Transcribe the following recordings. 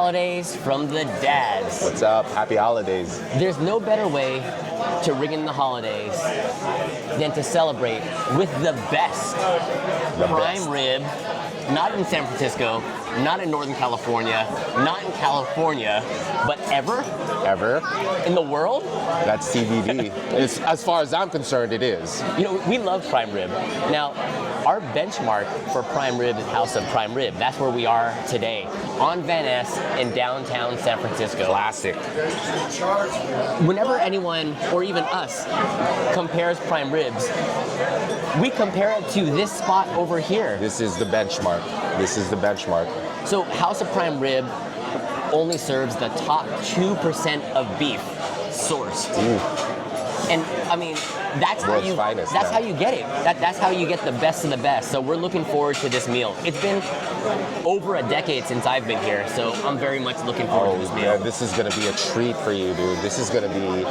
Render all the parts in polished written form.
holidays from the dads. What's up? Happy holidays. There's no better way to ring in the holidays than to celebrate with the best prime rib, not in San Francisco, not in Northern California, not in California, but ever in the world. That's CBD. As far as I'm concerned, it is. You know, we love prime rib. Now, our benchmark for prime rib is House of Prime Rib. That's where we are today, on Van Ness in downtown San Francisco. Classic. Whenever anyone, or even us, compares prime ribs, we compare it to this spot over here. This is the benchmark. This is the benchmark. So House of Prime Rib only serves the top 2% of beef sourced. And I mean, that's how you finest, how you get it. That's how you get the best of the best. So we're looking forward to this meal. It's been over a decade since I've been here, so I'm very much looking forward to this meal. Yeah, this is gonna be a treat for you, dude. This is gonna be,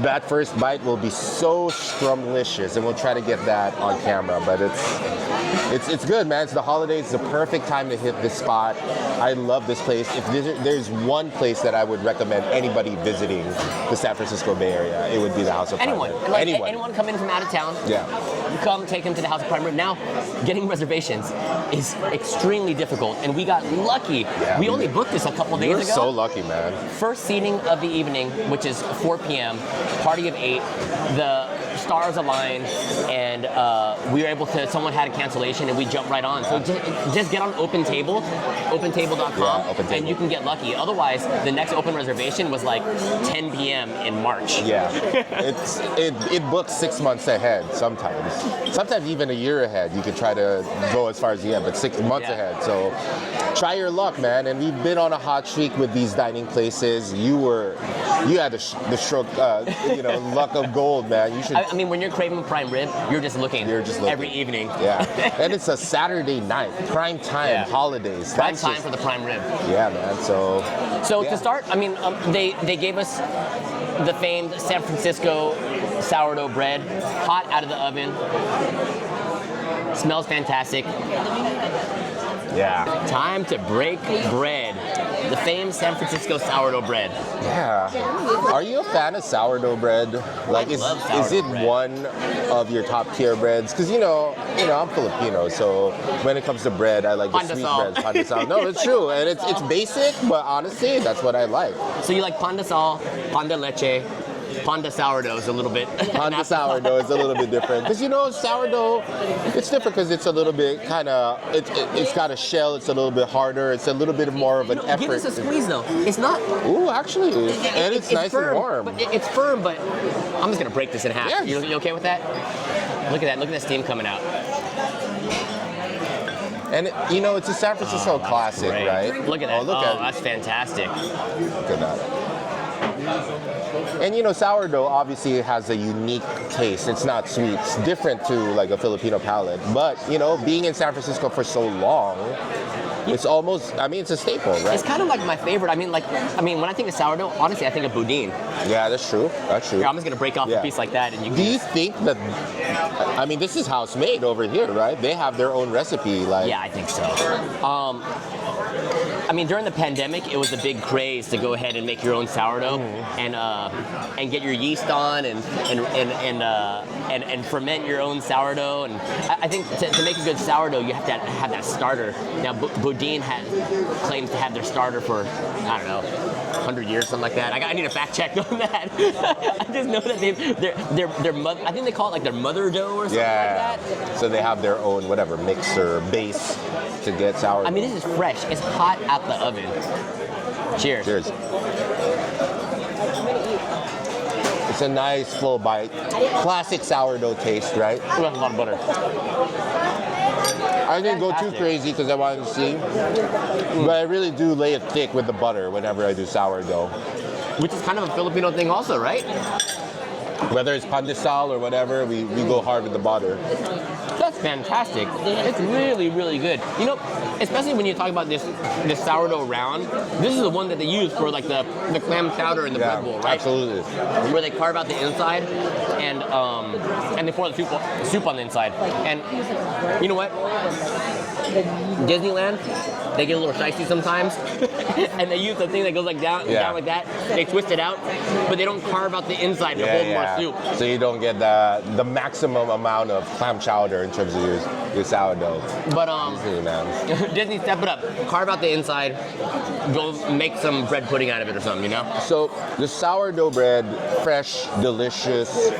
that first bite will be so scrumlicious, and we'll try to get that on camera. But it's good, man. It's the holidays. It's the perfect time to hit this spot. I love this place. If there's one place that I would recommend anybody visiting the San Francisco Bay Area, it would be the House of Prime Rib. Anyone coming from out of town, you come take them to the House of Prime Rib. Now, getting reservations is extremely difficult, and we got lucky. Yeah, we only booked this a couple days ago. You're so lucky, man. First seating of the evening, which is 4 p.m., party of 8. The stars aligned, and we were able to, someone had a cancellation, and we jumped right on. So just get on OpenTable, opentable.com, and you can get lucky. Otherwise, the next open reservation was like 10 p.m. in March. Yeah, it books 6 months ahead sometimes. Sometimes even a year ahead. You can try to go as far as you can, but 6 months ahead. So try your luck, man. And we've been on a hot streak with these dining places. You had the stroke, luck of gold, man. You should. I mean, when you're craving prime rib, you're just looking every evening. Yeah, and it's a Saturday night, prime time, holidays. Prime time for the prime rib. Yeah, man. So to start, I mean, they gave us the famed San Francisco sourdough bread, hot out of the oven. Smells fantastic. Yeah. Time to break bread. The famed San Francisco sourdough bread. Yeah. Are you a fan of sourdough bread? Like, is it bread. One of your top tier breads? Because I'm Filipino, so when it comes to bread, I like the sweet breads. Pandesal. No, it's true, and it's basic, but honestly, that's what I like. So you like pandesal, pan de leche. Panda sourdough is a little bit. Panda sourdough is a little bit different because sourdough, it's different because it's a little bit it's got a shell. It's a little bit harder. It's a little bit more of an effort. Give us a squeeze though. It's not. Ooh, actually, it's nice firm, and warm. But it's firm. But I'm just gonna break this in half. Yes. You okay with that? Look at that. Look at that steam coming out. And it's a San Francisco classic, great. right? Look at that. Oh, that's fantastic. Look at that. And sourdough obviously has a unique taste. It's not sweet. It's different to like a Filipino palate. But being in San Francisco for so long, it's almost, it's a staple, right? It's kind of like my favorite. I mean, when I think of sourdough, honestly, I think of boudin. Yeah, that's true. That's true. Here, I'm just gonna break off a piece like that, and you can. Do you think that? This is house made over here, right? They have their own recipe, like. Yeah, I think so. During the pandemic, it was a big craze to go ahead and make your own sourdough and get your yeast on and ferment your own sourdough. And I think to make a good sourdough, you have to have that starter. Now, Boudin claims to have their starter for, I don't know, 100 years, something like that. I need a fact check on that. I just know that their mother, I think they call it like their mother dough or something like that. So they have their own whatever mixer base to get sourdough. This is fresh. It's hot out the oven. Cheers. Cheers. It's a nice full bite. Classic sourdough taste, right? Ooh, that's a lot of butter. I didn't go too crazy because I wanted to see, but I really do lay it thick with the butter whenever I do sourdough. Which is kind of a Filipino thing also, right? Whether it's pandesal or whatever, we go hard with the butter. That's fantastic. It's really, really good. Especially when you talk about this sourdough round, this is the one that they use for like the clam chowder and the bread bowl, right? Absolutely. Where they carve out the inside and they pour the soup on the inside. And you know what? Disneyland, they get a little shicey sometimes, and they use the thing that goes like down like that. They twist it out, but they don't carve out the inside to hold more soup. So you don't get the maximum amount of clam chowder in terms of your sourdough. But Disney, man. Disney, step it up. Carve out the inside. Go make some bread pudding out of it or something, you know? So the sourdough bread, fresh, delicious.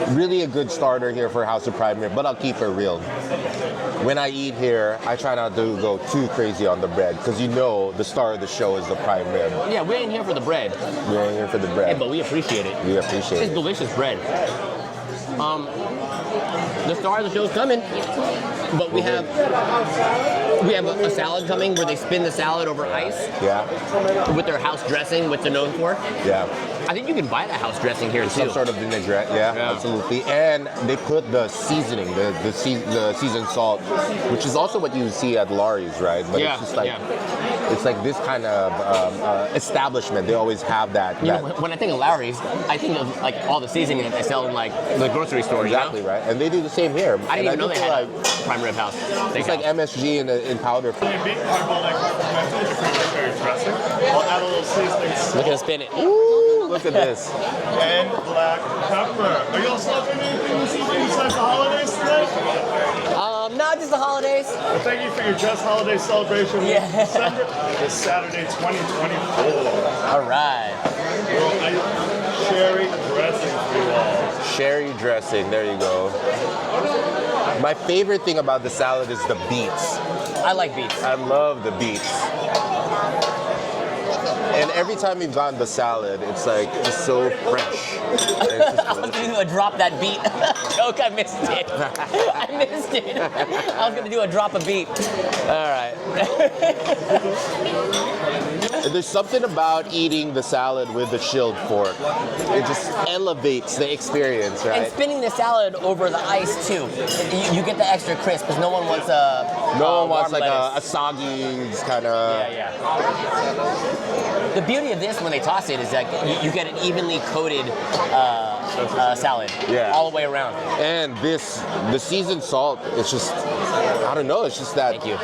Really a good starter here for House of Prime Rib, but I'll keep it real. When I eat here, I try not to go too crazy on the bread because you know the star of the show is the prime rib. Yeah, we ain't here for the bread. We ain't here for the bread. Yeah, but we appreciate it. We appreciate It's it. delicious bread. The star of the show's coming, but we have a salad coming where they spin the salad over ice. Yeah. With their house dressing, which they're known for. Yeah. I think you can buy that house dressing here too. Some sort of vinaigrette, yeah, absolutely. And they put the seasoning, the seasoned salt, which is also what you see at Laurie's, right? But it's just like it's like this kind of establishment. They always have that. You know, when I think of Lowry's, I think of like all the seasoning that they sell in like the grocery store. Exactly, right. And they do the same here. I didn't even know they had a prime rib house. It's like MSG in powder. Look Look at us spin it. Ooh, look at this. And black pepper. Are you all celebrating anything this evening besides the holidays today? Not just the holidays. Well, thank you for your Just Holiday celebration in December. This Saturday, 2024. All right. Well, sherry dressing for you all. Sherry dressing, there you go. My favorite thing about the salad is the beets. I like beets. I love the beets. And every time we've gotten the salad, it's like just so fresh. I was going to do a drop that beet joke. I missed it. I missed it. I was going to do a drop a beet. All right. And there's something about eating the salad with the chilled fork. It just elevates the experience, right? And spinning the salad over the ice too. You get the extra crisp because no one wants like a soggy kind of. Yeah. The beauty of this when they toss it is that you get an evenly coated salad all the way around. And the seasoned salt, it's just, I don't know, it's just that. Thank you.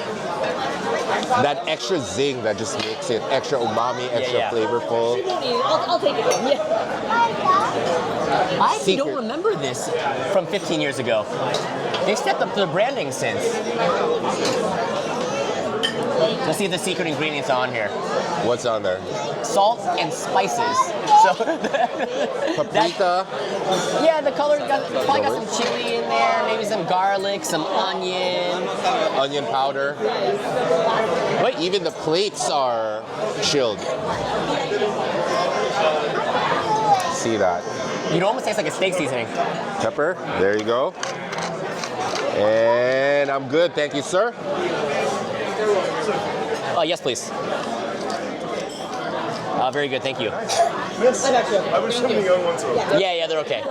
That extra zing that just makes it extra umami, extra flavorful. I'll take it. I actually don't remember this from 15 years ago. They've stepped up the branding since. Let's see if the secret ingredients are on here. What's on there? Salt and spices. So paprika. The color probably got some chili in there, maybe some garlic, some onion Powder. Wait, even the plates are chilled. See that? It almost tastes like a steak seasoning. Pepper. There you go. And I'm good, thank you, sir. Yes, please. Very good, thank you. Yes, I wish some of the young ones were. Yeah, they're okay.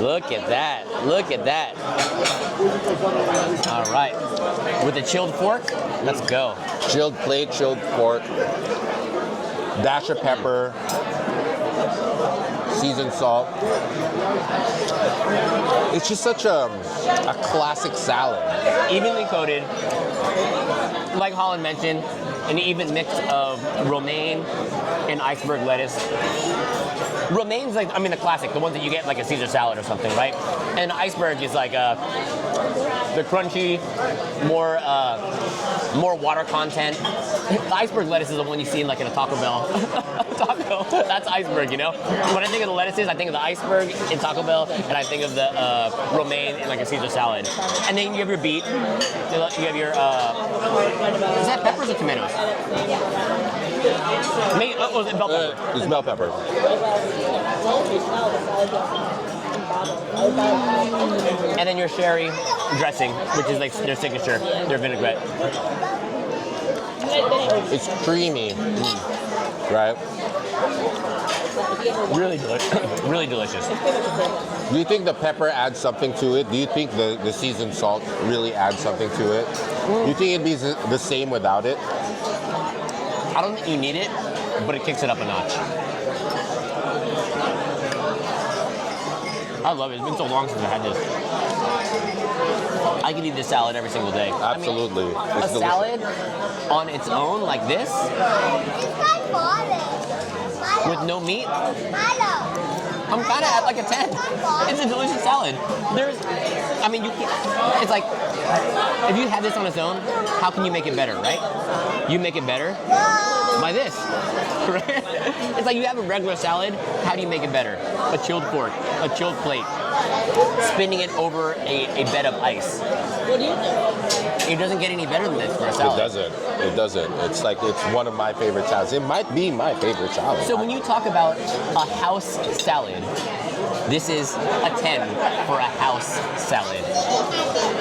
Look at that. Look at that. All right. With the chilled fork, let's go. Chilled plate, chilled fork. Dash of pepper. Seasoned salt. It's just such a classic salad. Evenly coated, like Holland mentioned, an even mix of romaine and iceberg lettuce. Romaine's like, the classic, the ones that you get like a Caesar salad or something, right? And iceberg is like the crunchy, more water content. The iceberg lettuce is the one you see in like in a Taco Bell. Taco, that's iceberg, you know? When I think of the lettuces, I think of the iceberg in Taco Bell, and I think of the romaine in like a Caesar salad. And then you have your beet, you have your, is that peppers or tomatoes? Oh, is it bell pepper? It's bell pepper. And then your sherry dressing, which is like their signature, their vinaigrette. It's creamy, right? Really delicious. Do you think the pepper adds something to it? Do you think the seasoned salt really adds something to it? Do you think it'd be the same without it? I don't think you need it, but it kicks it up a notch. I love it. It's been so long since I had this. I could eat this salad every single day. Absolutely. I mean, a It's delicious. salad on its own like this, with no meat, I'm kind of at like a 10. It's a delicious salad. It's like, if you had this on its own, how can you make it better, right? You make it better by this, right? It's like you have a regular salad, how do you make it better? A chilled fork, a chilled plate, spinning it over a bed of ice. It doesn't get any better than this for a salad. It doesn't. It's like, it's one of my favorite salads. It might be my favorite salad. So when you talk about a house salad, this is a 10 for a house salad.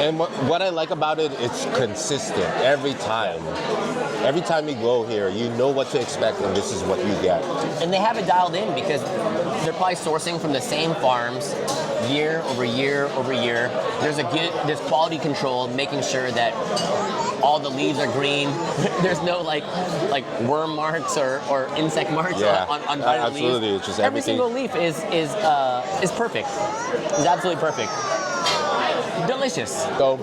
And what I like about it, it's consistent every time. Every time you go here, you know what to expect, and this is what you get. And they have it dialed in because they're probably sourcing from the same farms year over year over year. There's quality control, making sure that all the leaves are green. There's no like worm marks or insect marks on the absolutely. leaves. It's just Every everything. single leaf is perfect. It's absolutely perfect. Delicious. So,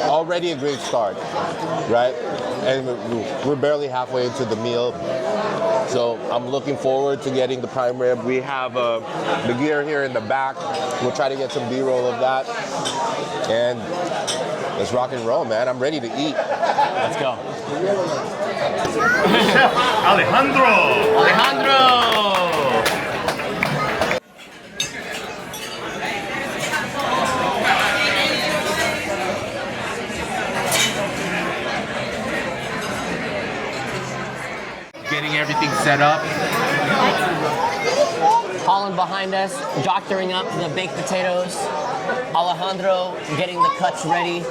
already a great start, right? And we're barely halfway into the meal. So I'm looking forward to getting the prime rib. We have the gear here in the back. We'll try to get some B-roll of that. And let's rock and roll, man. I'm ready to eat. Let's go. Chef Alejandro! Getting everything set up. Colin behind us, doctoring up the baked potatoes. Alejandro getting the cuts ready.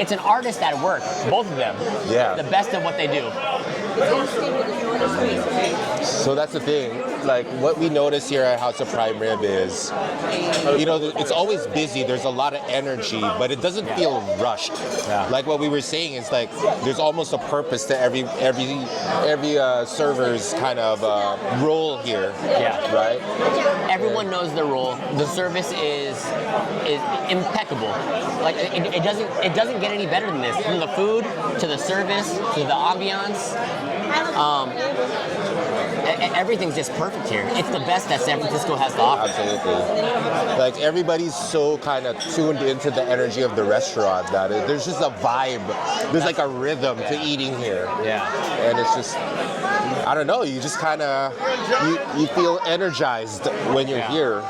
It's an artist at work, both of them. Yeah. The best of what they do. So that's the thing. Like, what we notice here at House of Prime Rib is, it's always busy. There's a lot of energy, but it doesn't feel rushed. Yeah. Like what we were saying, it's like there's almost a purpose to every server's kind of role here. Yeah. Right. Everyone knows their role. The service is impeccable. Like it doesn't get any better than this. From the food to the service to the ambiance, everything's just perfect here. It's the best that San Francisco has to offer. Absolutely. Like, everybody's so kind of tuned into the energy of the restaurant that there's just a vibe. There's like a rhythm to eating here. Yeah. And it's just, I don't know, you just kind of, you feel energized when you're here.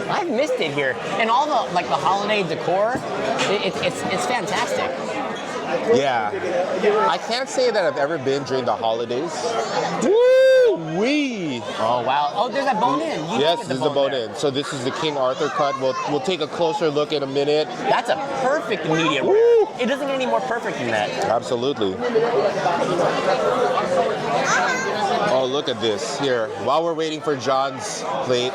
I've missed it here, and all the holiday decor. It's fantastic. Yeah. I can't say that I've ever been during the holidays. Woo-wee! Oh wow! Oh, there's that bone in. Yes, this is the bone in. So this is the King Arthur cut. We'll take a closer look in a minute. That's a perfect medium rare. It doesn't get any more perfect than that. Absolutely. Oh, look at this here. While we're waiting for John's plate.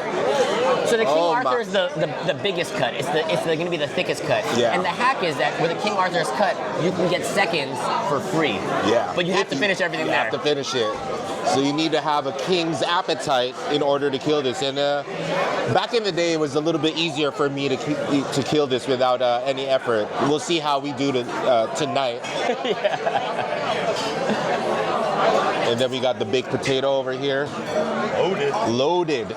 So the King Arthur is the biggest cut. It's going to be the thickest cut. Yeah. And the hack is that with a King Arthur's cut, you can get seconds for free. Yeah. But you have to finish everything you there. have to finish it. So you need to have a king's appetite in order to kill this. And back in the day, it was a little bit easier for me to kill this without any effort. We'll see how we do tonight. And then we got the baked potato over here. Loaded.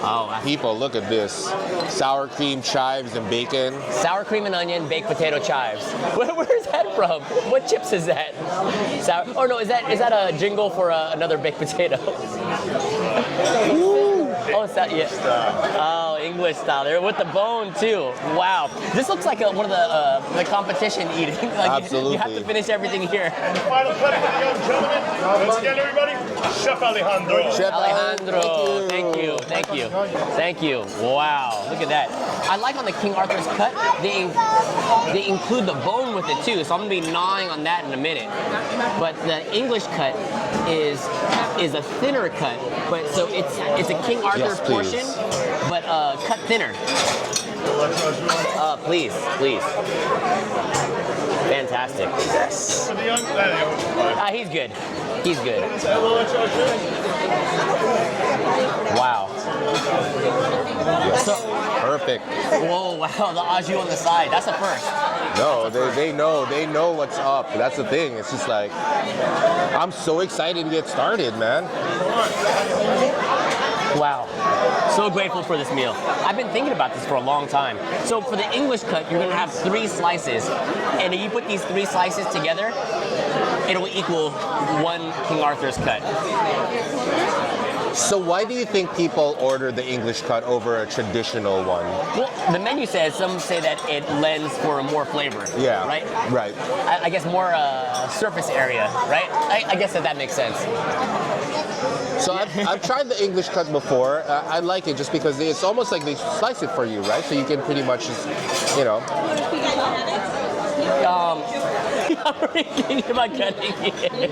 Oh, wow. People, look at this. Sour cream, chives, and bacon. Sour cream and onion, baked potato chives. Where's that from? What chips is that? Is that a jingle for another baked potato? Oh, English style. They're with the bone too. Wow. This looks like one of the competition eating. Absolutely. You have to finish everything here. Final cut for the young gentlemen. Once again, everybody, Chef Alejandro. Chef Alejandro, thank you. Wow, look at that. I like on the King Arthur's cut, they include the bone with it too, so I'm gonna be gnawing on that in a minute. But the English cut is a thinner cut, but so it's a King Arthur portion, but cut thinner. Please. Fantastic. For the young, He's good. Wow. Yes. Perfect. perfect. Whoa, wow, the au jus on the side. That's a first. No, they know what's up. That's the thing. It's just like, I'm so excited to get started, man. Wow. So grateful for this meal. I've been thinking about this for a long time. So for the English cut, you're gonna have 3 slices. And if you put these 3 slices together, it'll equal 1 King Arthur's cut. So why do you think people order the English cut over a traditional one? Well, the menu says, some say that it lends for more flavor. Yeah. Right? Right. I guess more surface area, right? I guess that makes sense. So I've tried the English cut before. I like it just because it's almost like they slice it for you, right? So you can pretty much just, you know. I'm already thinking about cutting it.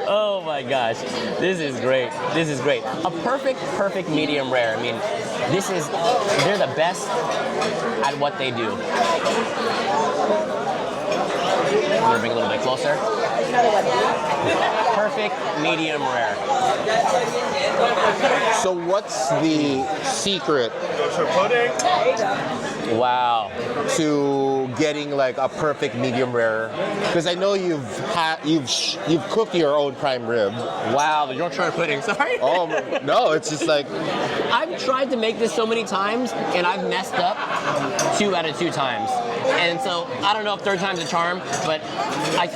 Oh my gosh, this is great. This is great. A perfect medium rare. I mean, they're the best at what they do. I'm gonna bring it a little bit closer. Perfect medium rare. So what's the secret Yorkshire Pudding. Wow. to getting like a perfect medium rare? Because I know you've cooked your own prime rib. Wow, the Yorkshire Pudding. Sorry. Oh no, it's just like, I've tried to make this so many times, and I've messed up 2 out of 2 times. And so I don't know if 3rd time's a charm, but I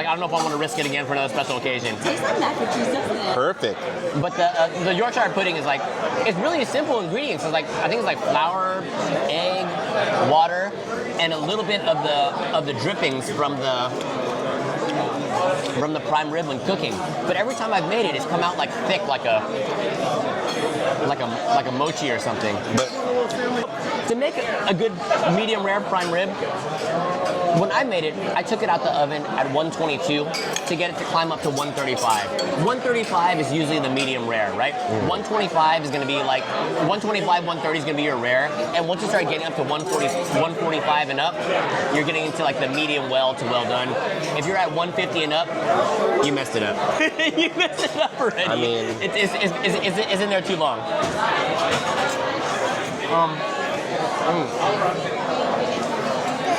don't know if I want to risk it again for another special occasion. Tastes like mac and cheese, doesn't it? perfect. But the Yorkshire Pudding is like, it's really simple ingredients. It's like, I think it's like flour, egg, water, and a little bit of the drippings from the prime rib when cooking. But every time I've made it, it's come out like thick, like a mochi or something. But To make a good medium rare prime rib, when I made it, I took it out the oven at 122 to get it to climb up to 135. 135 is usually the medium rare, right? 125 is going to be like, 125, 130 is going to be your rare. And once you start getting up to 145 and up, you're getting into like the medium well to well done. If you're at 150 and up, you messed it up. You messed it up already. I mean, it's in there too long.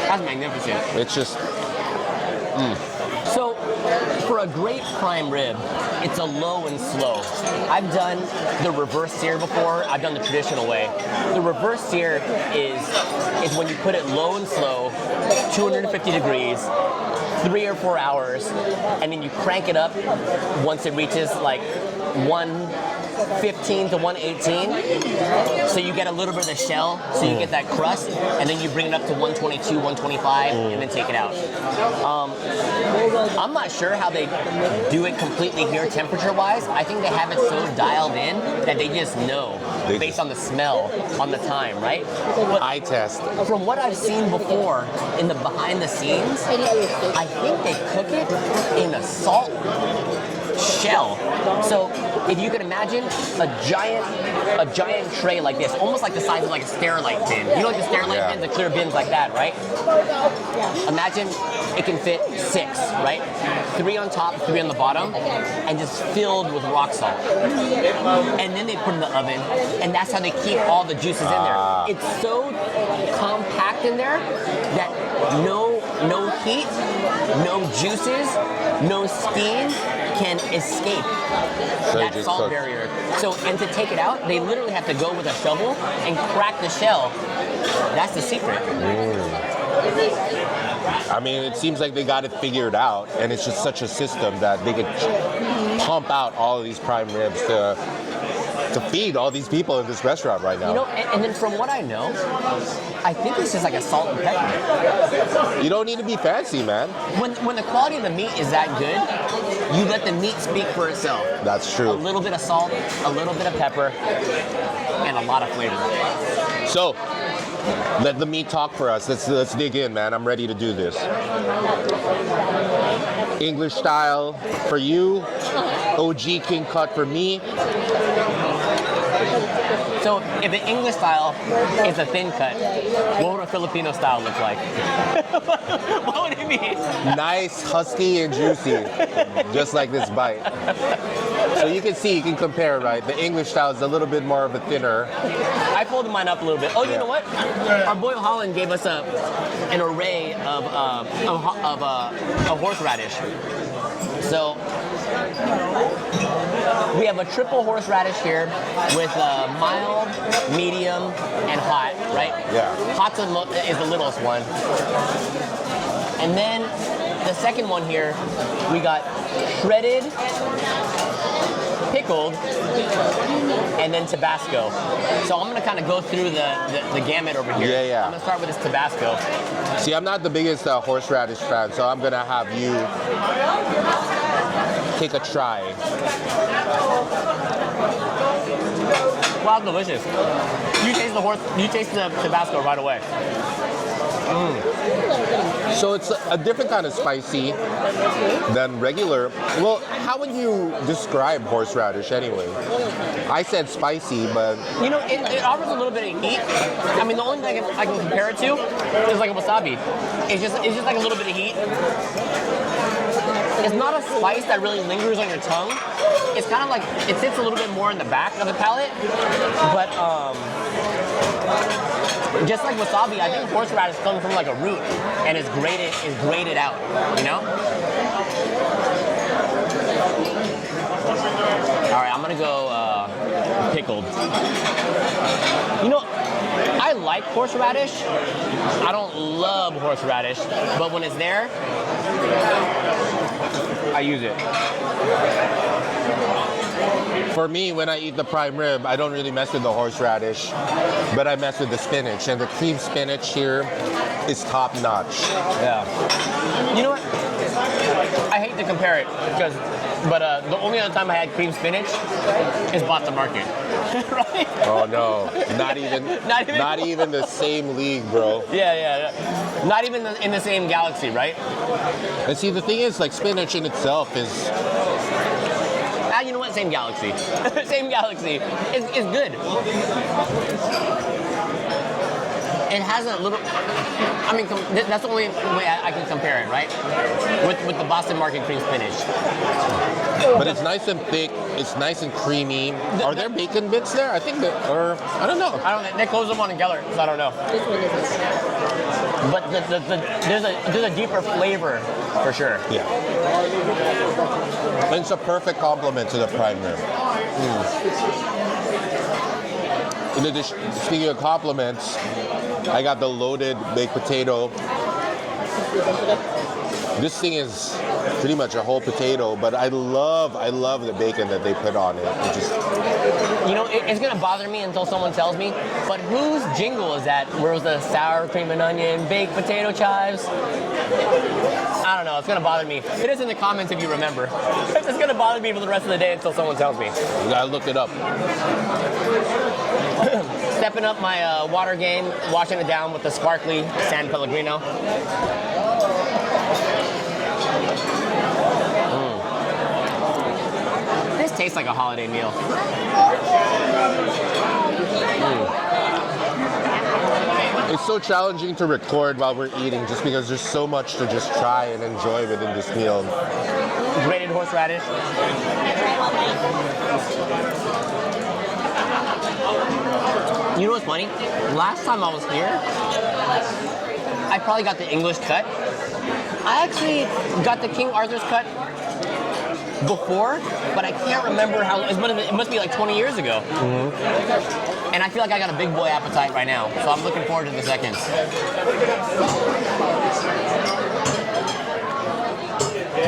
That's magnificent. it's just, So, for a great prime rib, it's a low and slow. I've done the reverse sear before. I've done the traditional way. The reverse sear is when you put it low and slow, 250 degrees, 3 or 4 hours, and then you crank it up once it reaches like 115 to 118. So you get a little bit of the shell, so you get that crust, and then you bring it up to 122, 125, and then take it out. I'm not sure how they do it completely here temperature-wise. I think they have it so dialed in that they just know based on the smell, on the time, right? But eye test. from what I've seen before in the behind the scenes, I think they cook it in a salt shell. So if you can imagine a giant tray like this, almost like the size of like a Sterilite bin. You know, like the Sterilite bin, the clear bins like that, right? Imagine it can fit 6, right? 3 on top, 3 on the bottom, and just filled with rock salt. And then they put it in the oven, and that's how they keep all the juices in there. It's so compact in there that no heat, no juices, no steam can escape that just salt cook. barrier. So, and to take it out, they literally have to go with a shovel and crack the shell. That's the secret. I mean, it seems like they got it figured out, and it's just such a system that they could pump out all of these prime ribs to feed all these people in this restaurant right now. You know, and then from what I know, I think it's just like a salt and pepper. You don't need to be fancy, man. When the quality of the meat is that good, you let the meat speak for itself. That's A true. little bit of salt, a little bit of pepper, and a lot of flavor. So, let the meat talk for us. Let's dig in, man. I'm ready to do this. English style for you, OG king cut for me. So if the English style is a thin cut, what would a Filipino style look like? What would it be? Nice, husky, and juicy, just like this bite. So you can see, you can compare, right? The English style is a little bit more of a thinner. I folded mine up a little bit. Oh, you Yeah. know what? Our boy Holland gave us an array of horseradish. So we have a triple horseradish here with mild, medium, and hot, right? Yeah. Hot is the littlest one. And then the second one here, we got shredded, pickled, and then Tabasco. So I'm gonna kind of go through the gamut over here. Yeah, yeah. I'm gonna start with this Tabasco. See, I'm not the biggest horseradish fan, so I'm gonna have you take a try. Wow, delicious. You taste the Tabasco right away. So it's a different kind of spicy than regular. Well, how would you describe horseradish anyway? I said spicy, but You know, it offers a little bit of heat. I mean, the only thing I can compare it to is like a wasabi. It's just like a little bit of heat. It's not a spice that really lingers on your tongue. It's kind of like, it sits a little bit more in the back of the palate, but just like wasabi, I think horseradish comes from like a root and is grated out, you know? All right, I'm gonna go pickled. You know, I like horseradish. I don't love horseradish, but when it's there, I use it. for me, when I eat the prime rib, I don't really mess with the horseradish, but I mess with the spinach. And the cream spinach here is top notch. Yeah. You know what? I hate to compare it but the only other time I had cream spinach is bought the market, right? Oh no, not even Not even- the same league, bro. Yeah. Not even in the same galaxy, right? And see, the thing is, like, spinach in itself is, You know what? Same galaxy. Same galaxy. It's good. It has a little. I mean, that's the only way I can compare it, right? With the Boston Market cream spinach. but it's nice and thick. It's nice and creamy. Are there bacon bits there? I think that, or I don't know. I don't know. They closed them on in Geller, so I don't know. This one is. But there's a deeper flavor for sure. Yeah. And it's a perfect complement to the prime rib. In addition, speaking of compliments, I got the loaded baked potato. This thing is pretty much a whole potato, but I love the bacon that they put on it. It just, You know, it's gonna bother me until someone tells me, but whose jingle is that? Where was the sour cream and onion, baked potato chives? I don't know, it's gonna bother me. It is in the comments if you remember. It's gonna bother me for the rest of the day until someone tells me. you gotta look it up. Stepping up my water game, washing it down with the sparkly San Pellegrino. This tastes like a holiday meal. It's so challenging to record while we're eating just because there's so much to just try and enjoy within this meal. Grated horseradish. You know what's funny? Last time I was here, I probably got the English cut. I actually got the King Arthur's cut before, but I can't remember how. It must be like 20 years ago. And I feel like I got a big boy appetite right now, so I'm looking forward to the seconds.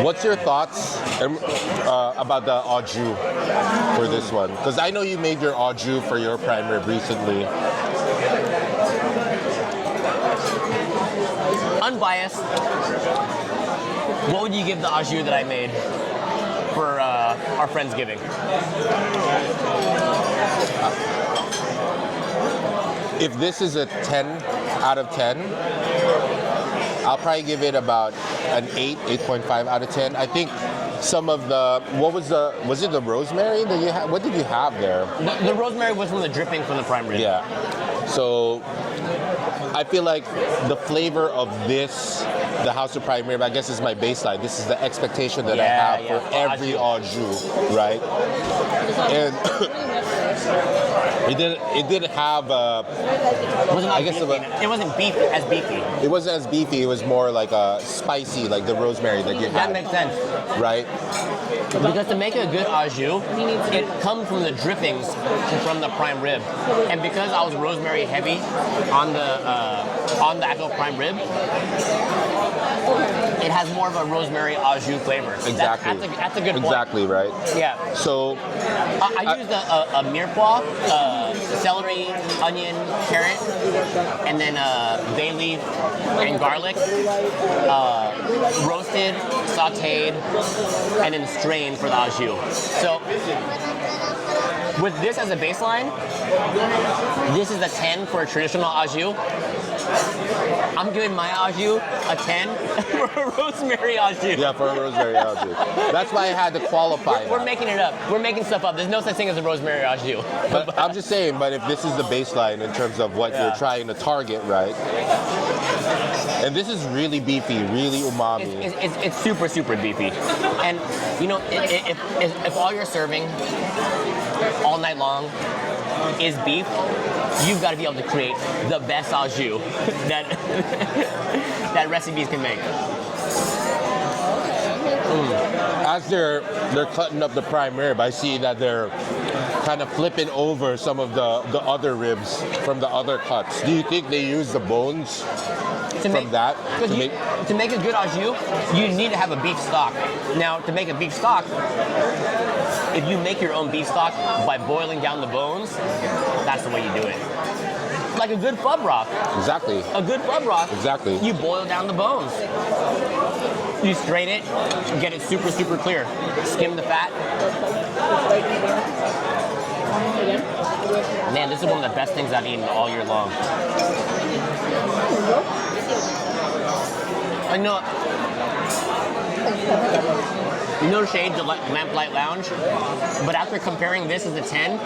What's your thoughts about the au jus for this one? Because I know you made your au jus for your prime rib recently. Unbiased, what would you give the au jus that I made for our Friendsgiving? If this is a 10 out of 10, I'll probably give it about an 8.5 out of 10. I think some of the, was it the rosemary that you had? What did you have there? The rosemary was from the dripping from the prime rib. Yeah. So I feel like the flavor of this the House of Prime Rib, I guess, is my baseline. This is the expectation that I Yeah, have for every au au jus, right? And it didn't have. It wasn't, I guess it wasn't beef as beefy. it wasn't as beefy. It was more like spicy, like the rosemary that you That had, makes sense. right? Because to make a good au jus, it comes from the drippings from the prime rib. And because I was rosemary heavy on the actual prime rib, it has more of a rosemary au jus flavor. Exactly. That's a good point. Exactly, right? Yeah. So, I used a mirepoix, celery, onion, carrot, and then bay leaf and garlic, roasted, sautéed, and then strained for the au jus. So with this as a baseline, this is a 10 for a traditional au jus. I'm giving my au jus a 10 for a rosemary au jus. yeah, for a rosemary au jus. That's why I had to qualify We're that. making it up. We're making stuff up. There's no such thing as a rosemary au jus. But I'm just saying, but if this is the baseline in terms of what you're trying to target, right? And this is really beefy, really umami. It's super, super beefy. And, you know, if all you're serving all night long is beef, you've got to be able to create the best au jus that, that recipes can make. As they're cutting up the prime rib, I see that they're kind of flipping over some of the other ribs from the other cuts. Do you think they use the bones from that to make a good au jus, you need to have a beef stock. Now, to make a beef stock, if you make your own beef stock by boiling down the bones, that's the way you do it. Like a good pub broth. Exactly. A good pub broth. Exactly. You boil down the bones. You strain it, get it super, super clear. Skim the fat. Man, this is one of the best things I've eaten all year long. I know. No shade to Lamplight Lounge, but after comparing this as a 10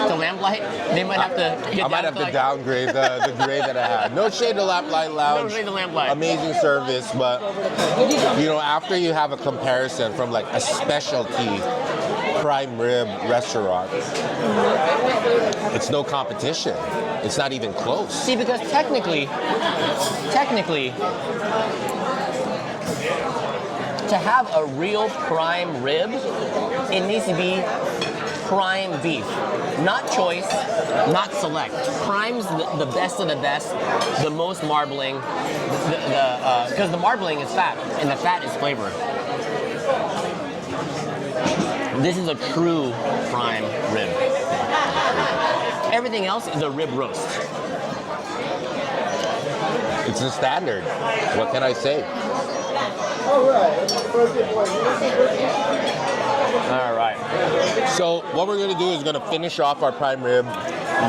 to Lamplight, they might have to get I might have to downgrade the grade that I had. No shade to Lamplight Lounge. No shade to Lamplight. Amazing service, but you know, after you have a comparison from like a specialty prime rib restaurant, it's no competition. It's not even close. See, because technically, to have a real prime rib, it needs to be prime beef. Not choice, not select. Prime's the best of the best, the most marbling, because the marbling is fat, and the fat is flavor. This is a true prime rib. Everything else is a rib roast. It's the standard. What can I say? All right. So what we're gonna do is gonna finish off our prime rib.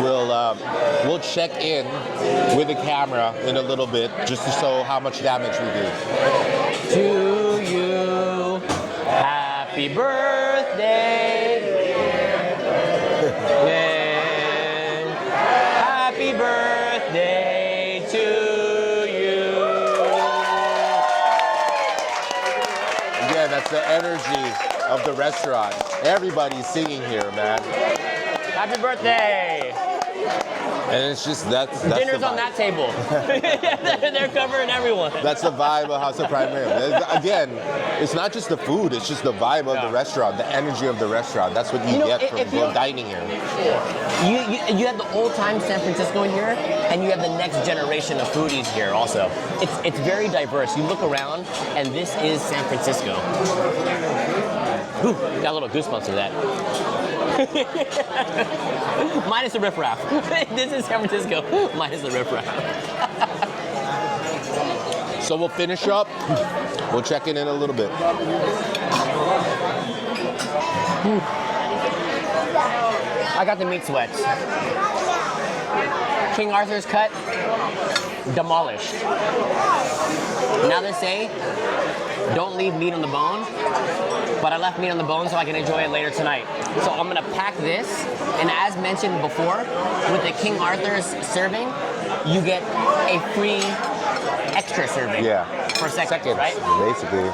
We'll check in with the camera in a little bit just to show how much damage we do. To you, happy birthday. Happy birthday to you. Again, that's the energy of the restaurant. Everybody's singing here, man. Happy birthday. And it's just that's Dinner's the on vibe. that table. They're covering everyone. That's the vibe of House of Prime Rib. Again, it's not just the food, it's just the vibe of the restaurant, the energy of the restaurant. That's what you get from dining here. You have the old time San Francisco in here, and you have the next generation of foodies here also. It's very diverse. You look around, and this is San Francisco. Ooh, got a little goosebumps of that. Minus the riffraff. This is San Francisco, minus the riffraff. So we'll finish up. We'll check in a little bit. I got the meat sweats. King Arthur's cut, demolished. Now they say, don't leave meat on the bone, but I left meat on the bone so I can enjoy it later tonight. So I'm gonna pack this, and as mentioned before, with the King Arthur's serving, you get a free extra serving. Yeah. per second, right? Basically.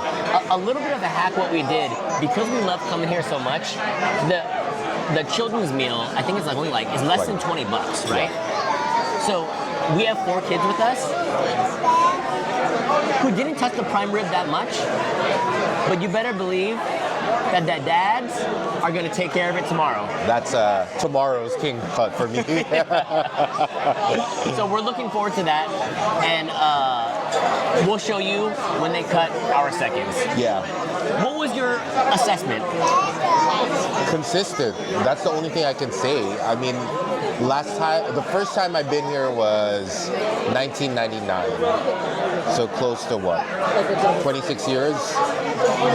A little bit of a hack what we did, because we love coming here so much, the children's meal, I think it's only it's less than $20, right? So we have 4 kids with us who didn't touch the prime rib that much, but you better believe that the dads are gonna take care of it tomorrow. That's tomorrow's king cut for me. So we're looking forward to that, and we'll show you when they cut our seconds. Yeah. What was your assessment? Consistent. That's the only thing I can say. I mean, the first time I've been here was 1999. So close to what? 26 years?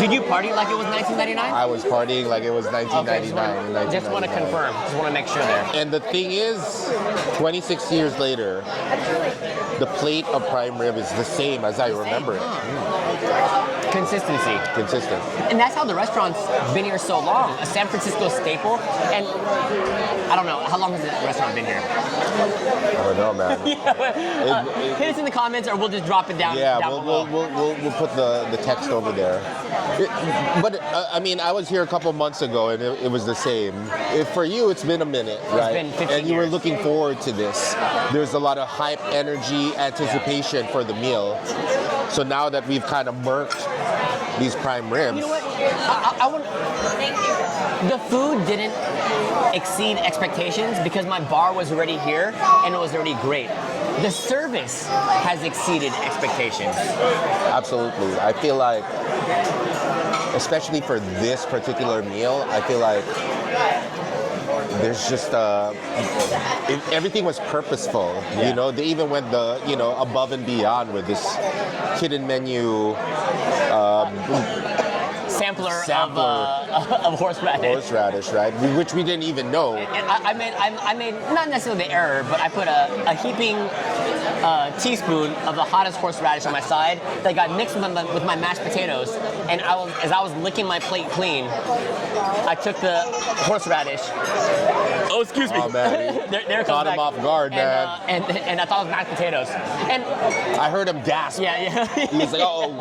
Did you party like it was 1999? I was partying like it was 1999. Okay, just want to confirm. Just want to make sure there. And the thing is, 26 years later, the plate of prime rib is the same as I remember it. Consistency. Consistent. And that's how the restaurant's been here so long. A San Francisco staple. And I don't know, how long has the restaurant been here? I don't know, man. Hit us in the comments, or we'll just drop it down. Yeah, down below. we'll put the text over there. But I mean, I was here a couple months ago, and it was the same. For you, it's been a minute, right? It's been 15 and you were years. looking forward to this. There's a lot of hype, energy, anticipation for the meal. So now that we've kind of murked these prime ribs. You know what? I want. The food didn't exceed expectations because my bar was already here and it was already great. The service has exceeded expectations. Absolutely. I feel like, especially for this particular meal, I feel like there's just everything was purposeful. Yeah. You know, they even went above and beyond with this hidden menu. Sampler. Of horseradish. Horseradish, right? Which we didn't even know. And I made not necessarily the error, but I put a heaping teaspoon of the hottest horseradish on my side that got mixed with my mashed potatoes. And as I was licking my plate clean, I took the horseradish. Oh, excuse me. Oh, man. there it comes Caught him back. off guard, man. And I thought it was mashed potatoes. And I heard him gasp. yeah. He was like, oh.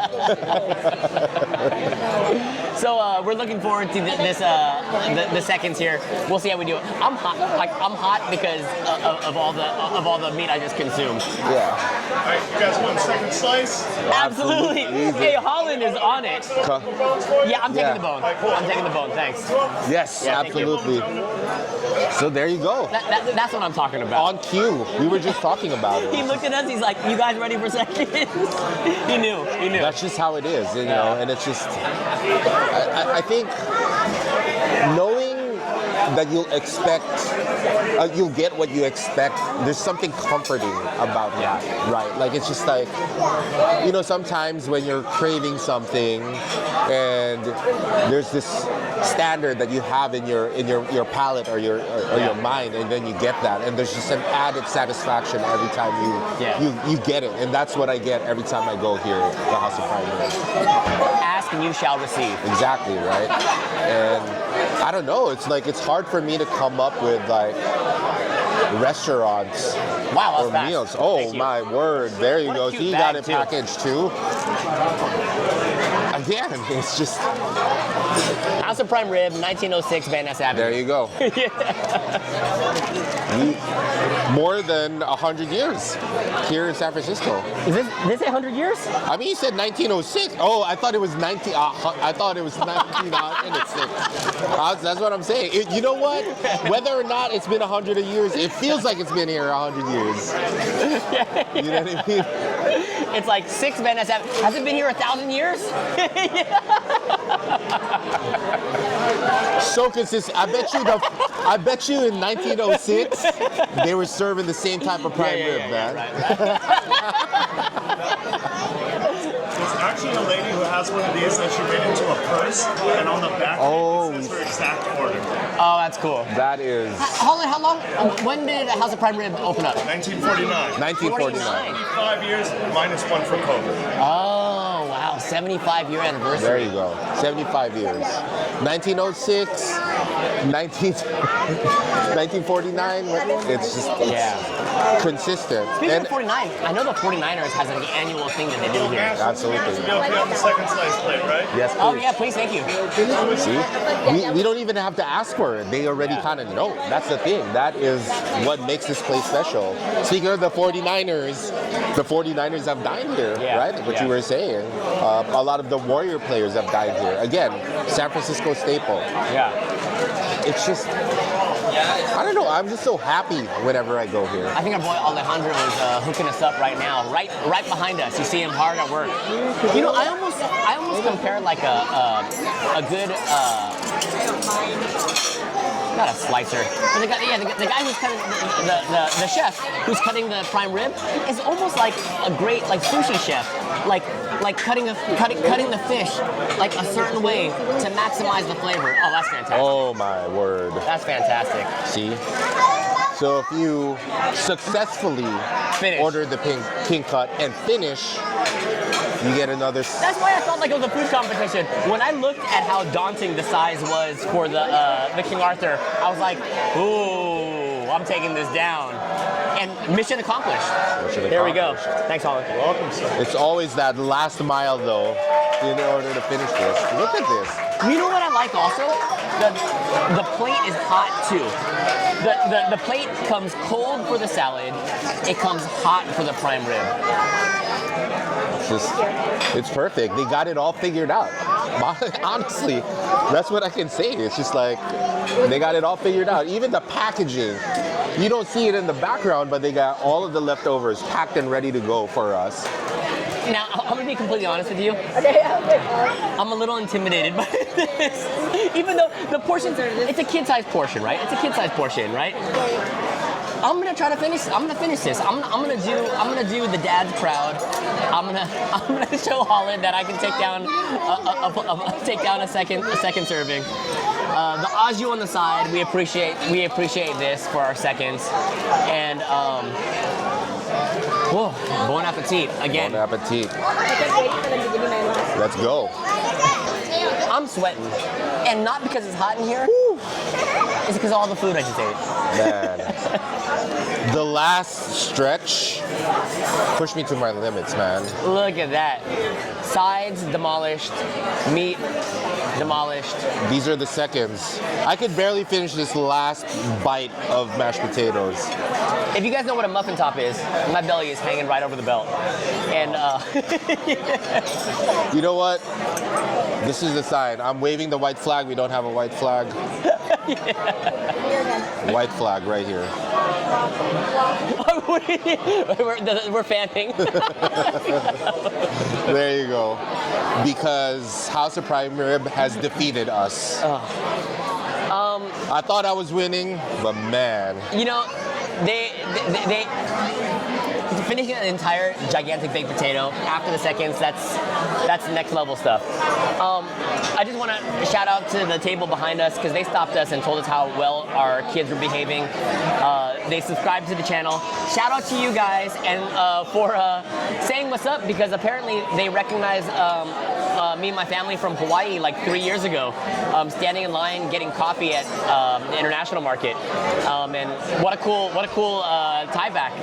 So we're looking forward to the seconds here. We'll see how we do it. I'm hot because of all the meat I just consumed. Yeah. All right, you guys want a second slice? Absolutely. Easy. Hey, Holland is on it. Yeah, I'm taking Yeah. the bone. I'm taking the bone. Thanks. Yes, Yeah, thank you. absolutely. So there you go. That's what I'm talking about. On cue. We were just talking about He it. looked at us. He's like, "You guys ready for seconds?" He knew. That's just how it is, you know, and it's just, I think knowing that you'll get what you expect, there's something comforting about that, right? Like, it's just like, you know, sometimes when you're craving something and there's this standard that you have in your palate or your mind, and then you get that, and there's just an added satisfaction every time you get it, and that's what I get every time I go here at the House of Prime Rib. Ask and you shall receive. Exactly, right? And I don't know, it's like, it's hard for me to come up with like restaurants Wow, or that's fast. meals. Oh Thank you. my word, there you What a go. cute He bag, got it too. packaged too. Again, it's just, House of Prime Rib, 1906 Van Ness Avenue. there you go. More than 100 years here in San Francisco. Is this 100 years? I mean, you said 1906. Oh, I thought it was 19. I thought it was 1906. That's what I'm saying. You know what? Whether or not it's been 100 years, it feels like it's been here 100 years. You know what I mean? It's like 6 Van Ness Avenue. Has it been here 1,000 years? So consistent. I bet you in 1906 they were serving the same type of prime rib, man. Right. There's actually a lady who has one of these that she made into a purse, and on the back Oh. it says her exact order. Oh, that's cool. That is Holland, how long? When did House of Prime Rib open up? 1949. 1949. 75 years minus one for COVID. Oh, wow. 75-year anniversary. There you go. 75 years. 1906. 1949. It's just consistent. Speaking And of 49, I know the 49ers has an annual thing that they do here. absolutely. You'll be on the second slice plate, right? Yes, Oh please. yeah, please, thank you. See, we don't even have to ask for it. They already kind of know. That's the thing. That is what makes this place special. Speaking of the 49ers have dined here, right? What you were saying. A lot of the Warrior players have dined here. Again, San Francisco staple. Yeah. It's just, I don't know. I'm just so happy whenever I go here. I think our boy Alejandro is hooking us up right now, right behind us. You see him hard at work. You know, I almost compare like a good not a slicer, but the guy who's cutting the chef who's cutting the prime rib is almost like a great like sushi chef, like cutting the fish like a certain way to maximize the flavor. Oh, that's fantastic. Oh my word. That's fantastic. See? So if you successfully order the king cut and finish, you get another. That's why I felt like it was a food competition. When I looked at how daunting the size was for the King Arthur, I was like, ooh, I'm taking this down. And mission accomplished. There we go. Thanks, Holland. Welcome, sir. It's always that last mile though, in order to finish this. Look at this. You know what I like also? The plate is hot too. The plate comes cold for the salad. It comes hot for the prime rib. It's perfect. They got it all figured out. Honestly, that's what I can say. It's just like they got it all figured out. Even the packaging, you don't see it in the background, but they got all of the leftovers packed and ready to go for us. Now, I'm gonna be completely honest with you. I'm a little intimidated by this. Even though the portions, it's a kid-sized portion, right? It's a kid-sized portion, right? I'm gonna try to finish. I'm gonna finish this. I'm gonna do the dad's crowd. I'm gonna show Holland that I can take down a second serving. The au jus on the side. We appreciate this for our seconds. And whoa, bon appetit again. Bon appetit. Let's go. I'm sweating, and not because it's hot in here. It's because of all the food I just ate. Man, the last stretch pushed me to my limits, man. Look at that. Sides demolished, meat demolished. These are the seconds. I could barely finish this last bite of mashed potatoes. If you guys know what a muffin top is, my belly is hanging right over the belt. And you know what? This is the sign. I'm waving the white flag. We don't have a white flag. White flag right here. We're fanning. There you go. Because House of Prime Rib has defeated us. I thought I was winning, but man. You know, they finishing an entire gigantic baked potato after the seconds, that's next level stuff. I just want to shout out to the table behind us because they stopped us and told us how well our kids were behaving. They subscribed to the channel. Shout out to you guys and for saying what's up because apparently they recognize me and my family from Hawaii like 3 years ago, standing in line getting coffee at the international market. And what a cool tie back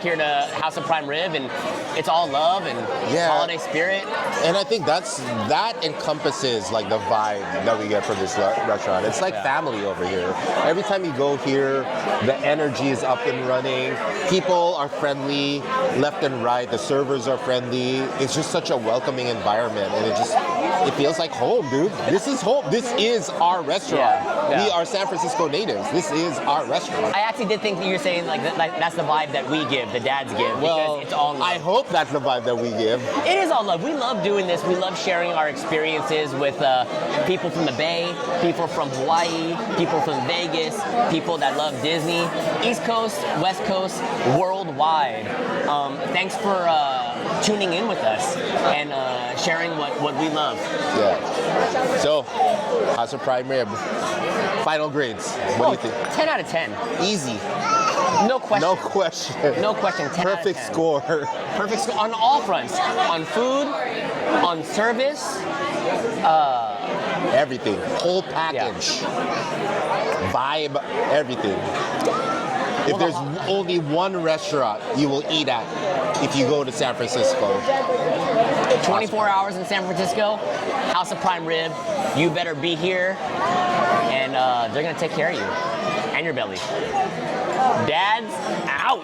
here to House of Prime Rib, and it's all love and holiday spirit. And I think that encompasses like the vibe that we get from this restaurant. It's like family over here. Every time you go here, the energy is up and running. People are friendly, left and right. The servers are friendly. It's just such a welcoming environment, and it feels like home, dude. This is home. This is our restaurant. We are San Francisco natives. This is our restaurant. I actually did think that you're saying like that's the vibe that we give, the dads give, because it's all love. I hope that's the vibe that we give. It is all love. We love doing this. We love sharing our experiences with people from the Bay, people from Hawaii, people from Vegas, people that love Disney, East Coast, West Coast, worldwide. Thanks for tuning in with us and sharing what we love. Yeah. So, House of Prime Rib. Final grades. What do you think? 10 out of 10. Easy. No question. No question. No question. 10 Perfect out of 10. score. Perfect score on all fronts. On food, on service, everything, whole package, vibe, everything. If there's only one restaurant you will eat at if you go to San Francisco. 24 hours in San Francisco, House of Prime Rib, you better be here, and they're gonna take care of you and your belly. Dad's out.